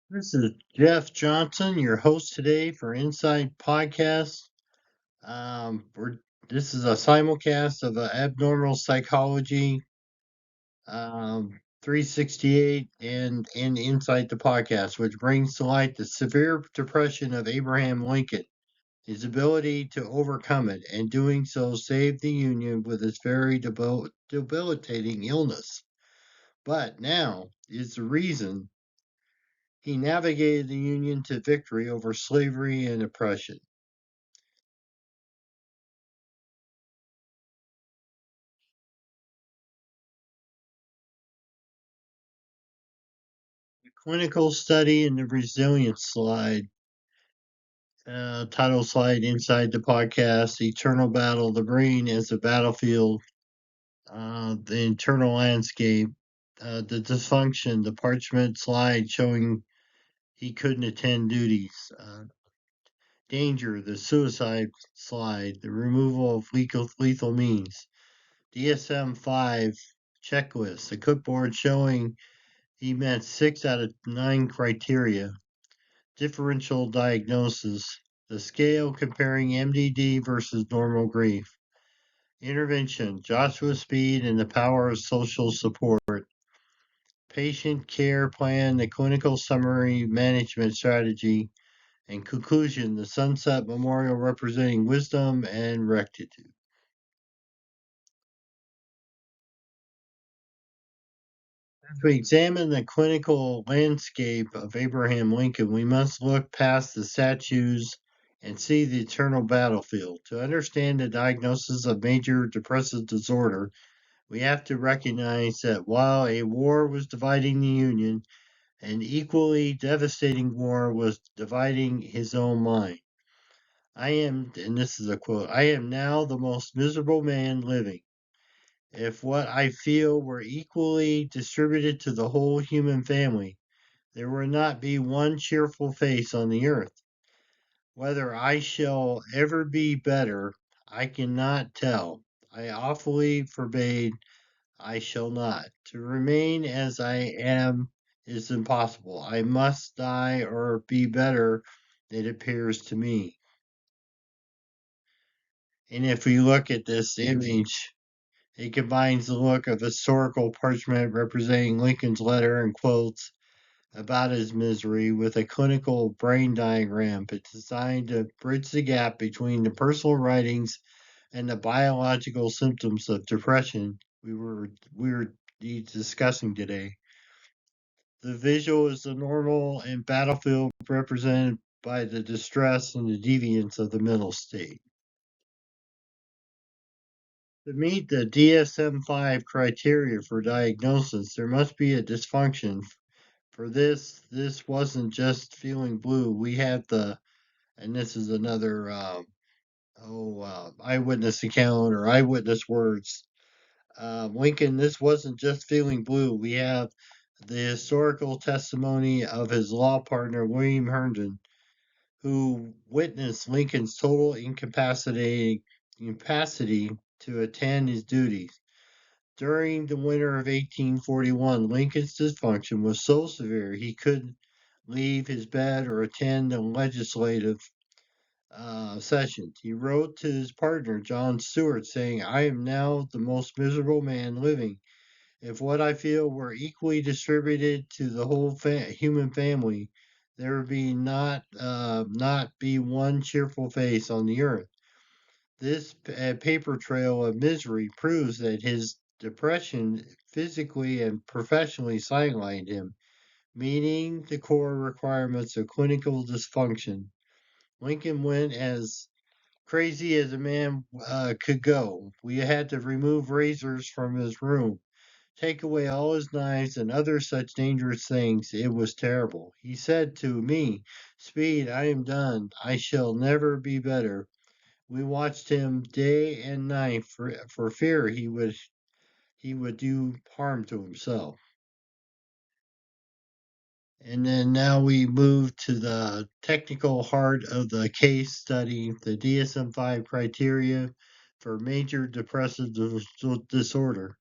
This is Jeff Johnson, your host today for Insight Podcast. We're This is a simulcast of Abnormal Psychology 368 and Insight the Podcast, which brings to light the severe depression of Abraham Lincoln, his ability to overcome it, and doing so saved the Union with its very debilitating illness. But now is the reason he navigated the Union to victory over slavery and oppression. The clinical study and the resilience slide, title slide inside the podcast, the eternal battle, the brain as a battlefield, the internal landscape, the dysfunction, the parchment slide showing he couldn't attend duties, danger, the suicide slide, the removal of lethal means, DSM-5 checklist, the clipboard showing he met 6 out of 9 criteria, differential diagnosis, the scale comparing MDD versus normal grief, intervention, Joshua Speed and the power of social support, patient care plan, the clinical summary management strategy, and conclusion, the Sunset Memorial representing wisdom and rectitude. As we examine the clinical landscape of Abraham Lincoln, we must look past the statues and see the eternal battlefield. To understand the diagnosis of major depressive disorder, we have to recognize that while a war was dividing the Union, an equally devastating war was dividing his own mind. And this is a quote, I am now the most miserable man living. If what I feel were equally distributed to the whole human family, there will not be one cheerful face on the earth. Whether I shall ever be better, I cannot tell. I awfully forbade I shall not. To remain as I am is impossible. I must die or be better, it appears to me. And if we look at this image, it combines the look of historical parchment representing Lincoln's letter and quotes about his misery with a clinical brain diagram designed to bridge the gap between the personal writings and the biological symptoms of depression we were discussing today. The visual is the normal and battlefield represented by the distress and the deviance of the mental state. To meet the DSM-5 criteria for diagnosis, there must be a dysfunction. For this wasn't just feeling blue. We had and this is another eyewitness account or eyewitness words. Lincoln, this wasn't just feeling blue. We have the historical testimony of his law partner William Herndon, who witnessed Lincoln's total incapacity to attend his duties. During the winter of 1841, Lincoln's dysfunction was so severe he couldn't leave his bed or attend a legislative sessions. He wrote to his partner, John Stuart, saying, I am now the most miserable man living. If what I feel were equally distributed to the whole human family, there would be not be one cheerful face on the earth. This paper trail of misery proves that his depression physically and professionally sidelined him, meeting the core requirements of clinical dysfunction. Lincoln went as crazy as a man could go. We had to remove razors from his room, take away all his knives and other such dangerous things. It was terrible. He said to me, Speed, I am done. I shall never be better. We watched him day and night for fear he would do harm to himself. And then now we move to the technical heart of the case study, the DSM-5 criteria for major depressive disorder.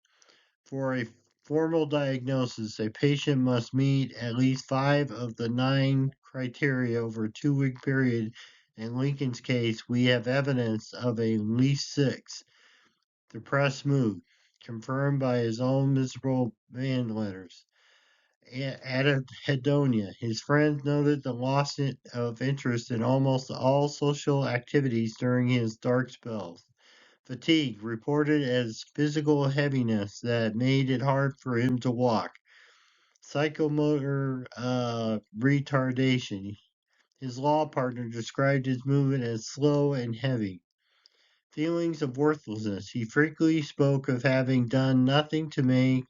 For a Formal diagnosis. A patient must meet at least 5 of the 9 criteria over a 2-week period. In Lincoln's case, we have evidence of at least 6. Depressed mood, confirmed by his own miserable band letters. Anhedonia. His friends noted the loss of interest in almost all social activities during his dark spells. Fatigue, reported as physical heaviness that made it hard for him to walk. Psychomotor retardation. His law partner described his movement as slow and heavy. Feelings of worthlessness. He frequently spoke of having done nothing to make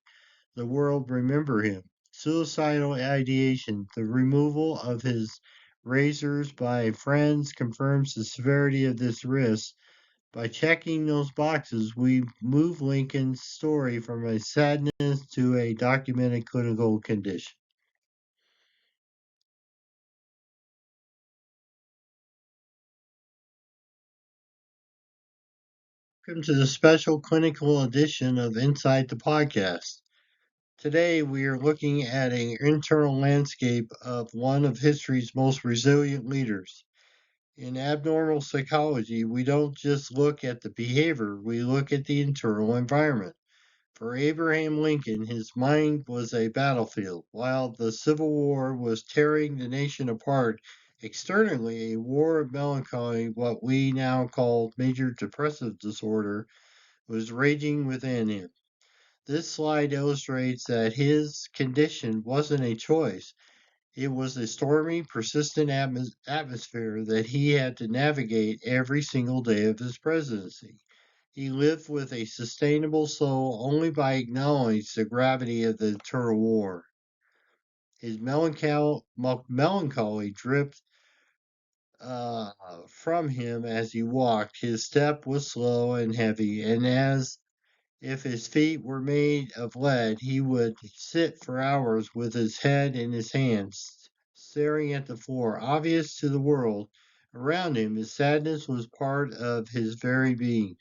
the world remember him. Suicidal ideation. The removal of his razors by friends confirms the severity of this risk. By checking those boxes, we move Lincoln's story from a sadness to a documented clinical condition. Welcome to the special clinical edition of Inside the Podcast. Today, we are looking at an internal landscape of one of history's most resilient leaders. In abnormal psychology, we don't just look at the behavior, we look at the internal environment. For Abraham Lincoln, his mind was a battlefield. While the Civil War was tearing the nation apart, externally, a war of melancholy, what we now call major depressive disorder, was raging within him. This slide illustrates that his condition wasn't a choice. It was a stormy, persistent atmosphere that he had to navigate every single day of his presidency. He lived with a sustainable soul only by acknowledging the gravity of the internal war. His melancholy dripped from him as he walked. His step was slow and heavy, and as if his feet were made of lead, he would sit for hours with his head in his hands, staring at the floor. Obvious to the world around him, his sadness was part of his very being.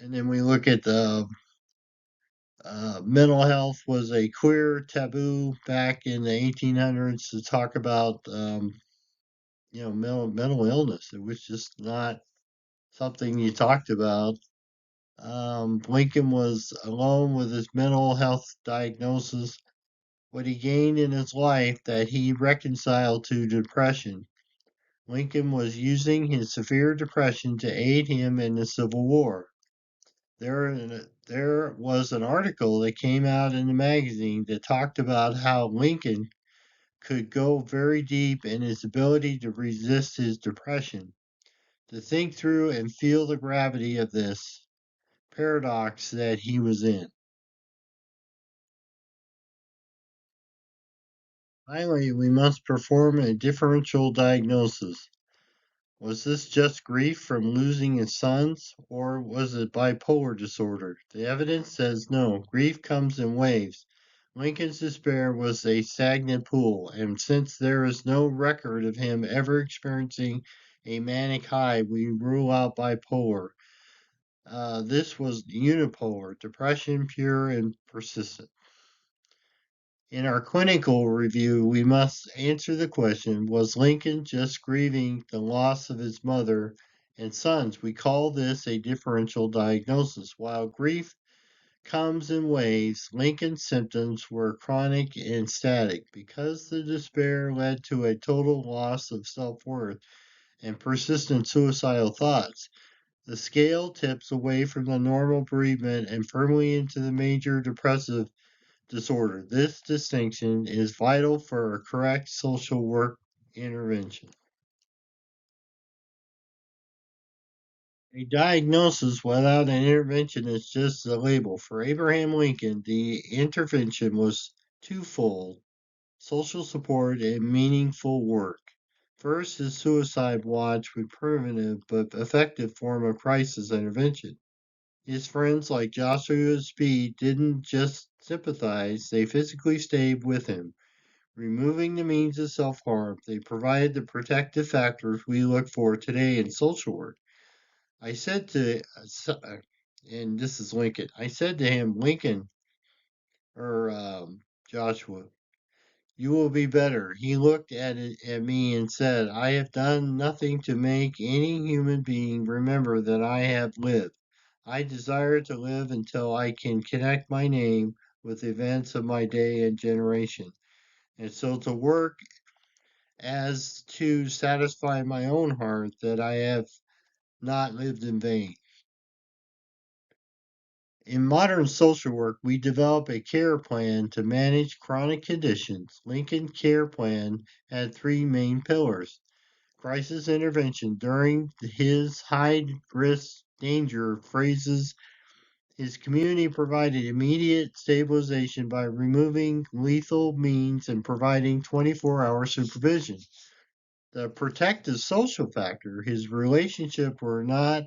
And then we look at the mental health was a queer taboo back in the 1800s to talk about, mental illness. It was just not something you talked about. Lincoln was alone with his mental health diagnosis, what he gained in his life that he reconciled to depression. Lincoln was using his severe depression to aid him in the Civil War. There was an article that came out in the magazine that talked about how Lincoln could go very deep in his ability to resist his depression, to think through and feel the gravity of this paradox that he was in. Finally, we must perform a differential diagnosis. Was this just grief from losing his sons, or was it bipolar disorder? The evidence says no. Grief comes in waves. Lincoln's despair was a stagnant pool, and since there is no record of him ever experiencing a manic high, we rule out bipolar. This was unipolar, depression pure and persistent. In our clinical review, we must answer the question, was Lincoln just grieving the loss of his mother and sons? We call this a differential diagnosis. While grief comes in waves, Lincoln's symptoms were chronic and static because the despair led to a total loss of self-worth and persistent suicidal thoughts. The scale tips away from the normal bereavement and firmly into the major depressive disorder. This distinction is vital for a correct social work intervention. A diagnosis without an intervention is just a label. For Abraham Lincoln, the intervention was twofold: social support and meaningful work. First, his suicide watch with primitive but effective form of crisis intervention. His friends like Joshua Speed didn't just sympathize, they physically stayed with him. Removing the means of self harm, they provide the protective factors we look for today in social work. I said to And this is Lincoln. I said to him, Lincoln, or Joshua, you will be better. He looked at me and said, I have done nothing to make any human being remember that I have lived. I desire to live until I can connect my name with the events of my day and generation, and so to work as to satisfy my own heart that I have not lived in vain. In modern social work, we develop a care plan to manage chronic conditions. Lincoln's care plan had three main pillars: crisis intervention during his high risk danger phases. His community provided immediate stabilization by removing lethal means and providing 24-hour supervision. The protective social factor, his relationships were not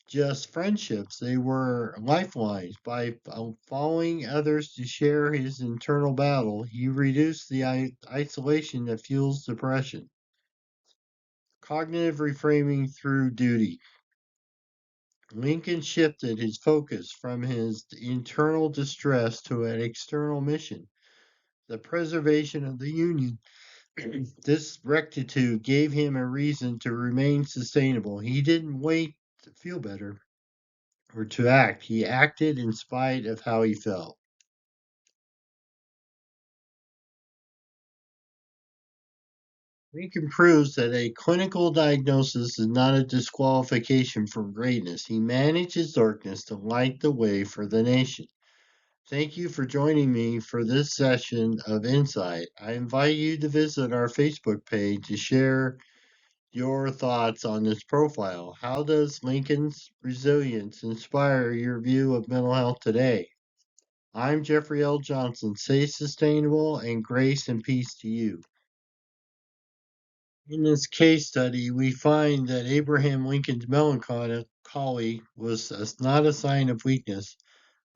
just friendships, they were lifelines. By following others to share his internal battle, he reduced the isolation that fuels depression. Cognitive reframing through duty. Lincoln shifted his focus from his internal distress to an external mission, the preservation of the Union. This rectitude gave him a reason to remain sustainable. He didn't wait to feel better or to act. He acted in spite of how he felt. Lincoln proves that a clinical diagnosis is not a disqualification from greatness. He managed his darkness to light the way for the nation. Thank you for joining me for this session of Insight. I invite you to visit our Facebook page to share your thoughts on this profile. How does Lincoln's resilience inspire your view of mental health today? I'm Jeffrey L. Johnson. Stay sustainable and grace and peace to you. In this case study, we find that Abraham Lincoln's melancholy was not a sign of weakness,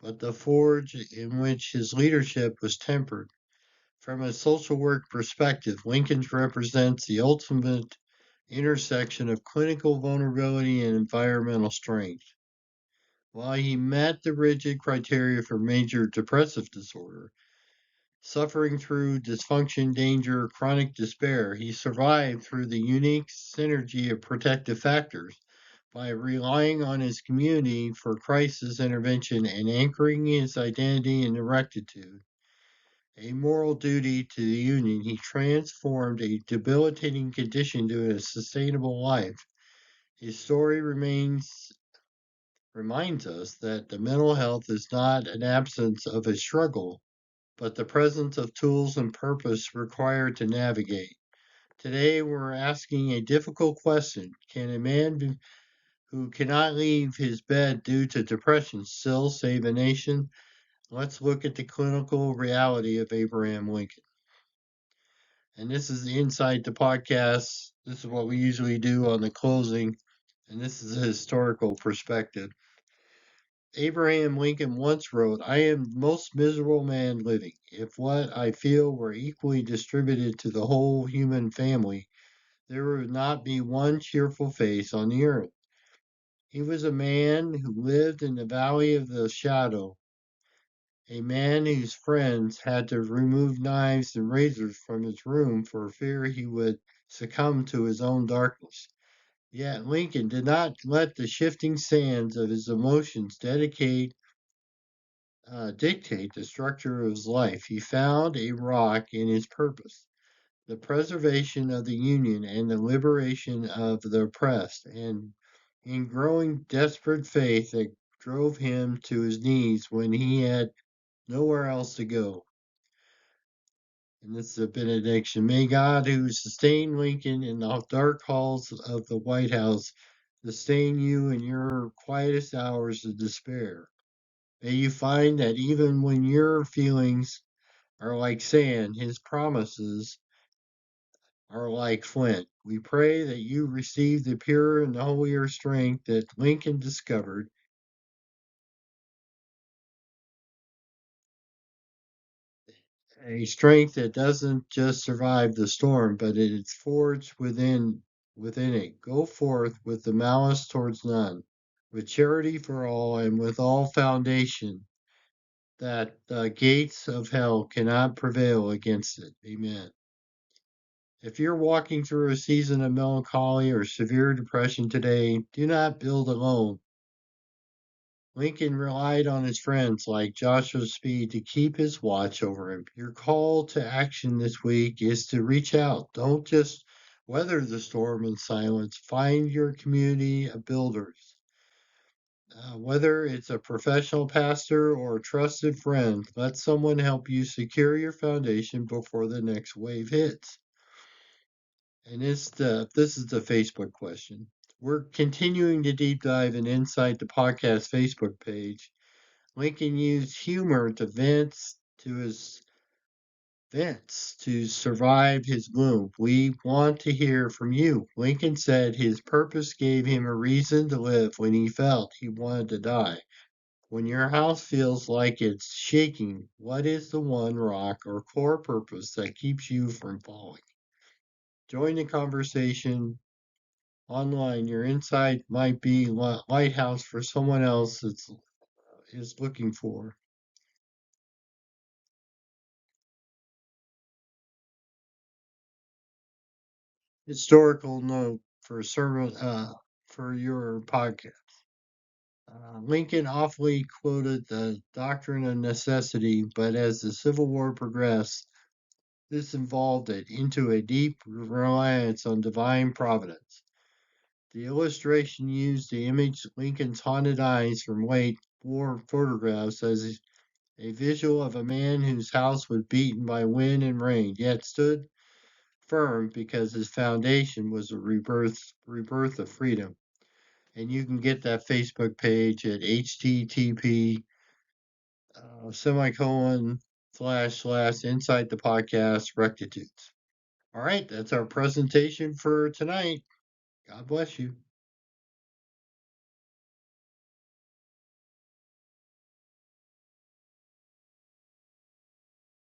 but the forge in which his leadership was tempered. From a social work perspective, Lincoln represents the ultimate intersection of clinical vulnerability and environmental strength. While he met the rigid criteria for major depressive disorder, suffering through dysfunction, danger, chronic despair, he survived through the unique synergy of protective factors by relying on his community for crisis intervention and anchoring his identity in rectitude. A moral duty to the Union, he transformed a debilitating condition to a sustainable life. His story reminds us that the mental health is not an absence of a struggle, but the presence of tools and purpose required to navigate. Today, we're asking a difficult question. Can a who cannot leave his bed due to depression still save a nation? Let's look at the clinical reality of Abraham Lincoln. And this is the Inside the Podcast. This is what we usually do on the closing, and this is a historical perspective. Abraham Lincoln once wrote, I am the most miserable man living. If what I feel were equally distributed to the whole human family, there would not be one cheerful face on the earth. He was a man who lived in the valley of the shadow, a man whose friends had to remove knives and razors from his room for fear he would succumb to his own darkness. Yet Lincoln did not let the shifting sands of his emotions dictate the structure of his life. He found a rock in his purpose, the preservation of the Union and the liberation of the oppressed, and in growing desperate faith that drove him to his knees when he had nowhere else to go. And this is a benediction. May God, who sustained Lincoln in the dark halls of the White House, sustain you in your quietest hours of despair. May you find that even when your feelings are like sand, his promises are like flint. We pray that you receive the pure and the holier strength that Lincoln discovered, a strength that doesn't just survive the storm, but it is forged within it. Go forth with the malice towards none. with charity for all and with all foundation, that the gates of hell cannot prevail against it. Amen. If you're walking through a season of melancholy or severe depression today, do not build alone. Lincoln relied on his friends like Joshua Speed to keep his watch over him. Your call to action this week is to reach out. Don't just weather the storm in silence. Find your community of builders. Whether it's a professional pastor or a trusted friend, let someone help you secure your foundation before the next wave hits. And this is the Facebook question. We're continuing to deep dive and Inside the Podcast Facebook page. Lincoln used humor his vents to survive his gloom. We want to hear from you. Lincoln said his purpose gave him a reason to live when he felt he wanted to die. When your house feels like it's shaking, what is the one rock or core purpose that keeps you from falling? Join the conversation online. Your insight might be lighthouse for someone else that is looking for. Historical note for sermon for your podcast. Lincoln awfully quoted the doctrine of necessity, but as the Civil War progressed, this evolved it into a deep reliance on divine providence. The illustration used the image Lincoln's haunted eyes from late war photographs as a visual of a man whose house was beaten by wind and rain, yet stood firm because his foundation was a rebirth of freedom. And you can get that Facebook page at http semicolon / inside the podcast rectitudes. All right, that's our presentation for tonight. God bless you.